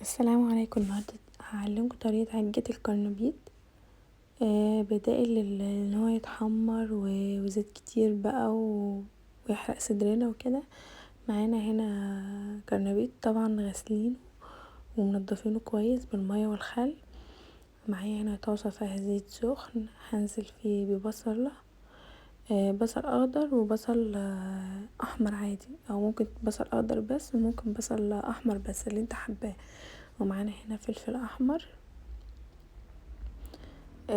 السلام عليكم. النهارده هعلمكم طريقة عجة الكرنبيط. بدائل ان هو يتحمر وزيت كتير بقى ويحرق صدرنا وكده. معانا هنا كرنبيط طبعا غاسلينه ومنضفينه كويس بالمية والخل. معايا هنا طاسة فيها زيت سخن، هنزل فيه ببصلة، بصل اخضر وبصل احمر عادي، او ممكن بصل اخضر بس وممكن بصل احمر بس اللي انت حباه. ومعانا هنا فلفل احمر،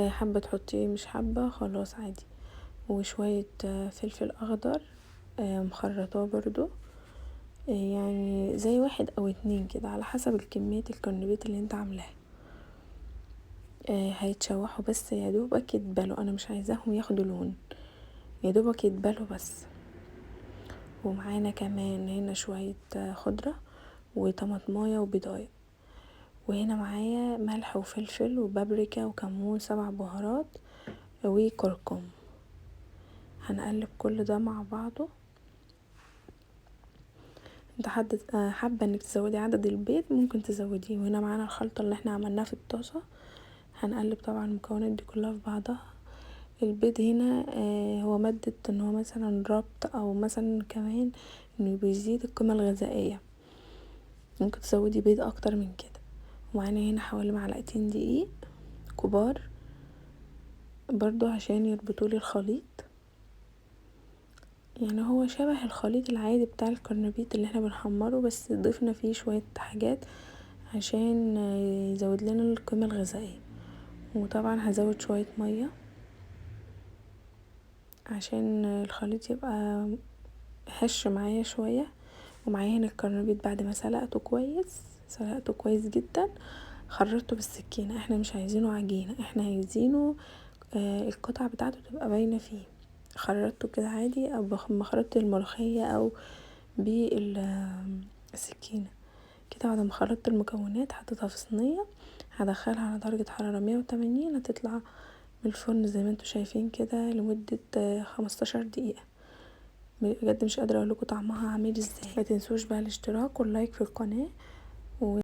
حابة تحطيه مش حابة خلاص عادي، وشوية فلفل اخضر مخرطاه برضو، يعني زي 1 أو 2 كده على حسب الكمية الكرنبيط اللي انت عاملاها. هيتشوحوا بس يا دوبك يتبلوا، انا مش عايزاهم ياخدوا لون، يا دوبك يتبلوا بس. ومعانا كمان هنا شوية خضرة وطماطمايه وبيضايه، وهنا معايا ملح وفلفل وبابريكا وكمون 7 بهارات وكركم. هنقلب كل ده مع بعضه. انت حابه انك تزودي عدد البيض ممكن تزوديه. وهنا معانا الخلطه اللي احنا عملناها في الطاسه. هنقلب طبعا المكونات دي كلها في بعضها. البيض هنا هو مادة ان هو مثلا ربط، او مثلا كمان انه بيزيد القيمة الغذائية، ممكن تزودي بيض اكتر من كده. ومعانا هنا حوالي 2 معلقة دقيق كبار برضو عشان يربطولي الخليط. يعني هو شبه الخليط العادي بتاع الكرنبيط اللي احنا بنحمره، بس ضفنا فيه شوية حاجات عشان يزود لنا القيمة الغذائية. وطبعا هزود شوية مية عشان الخليط يبقى هش معايا شوية. ومعايا هنا الكرنبيط بعد ما سلقته كويس جدا، خرجته بالسكينة. احنا مش عايزينه عجينة، احنا عايزينه القطع بتاعته تبقى باينة فيه. خرجته كده عادي، او ما خرجت الملوخية او بالسكينة كده. بعد ما خلطت المكونات حطيتها في صينية، هدخلها على درجة حرارة 180، هتطلع من الفرن زي ما انتوا شايفين كده لمدة 15 دقيقة. بجد مش قادرة اقولكوا طعمها عامل ازاي. ما تنسوش بقى الاشتراك واللايك في القناة،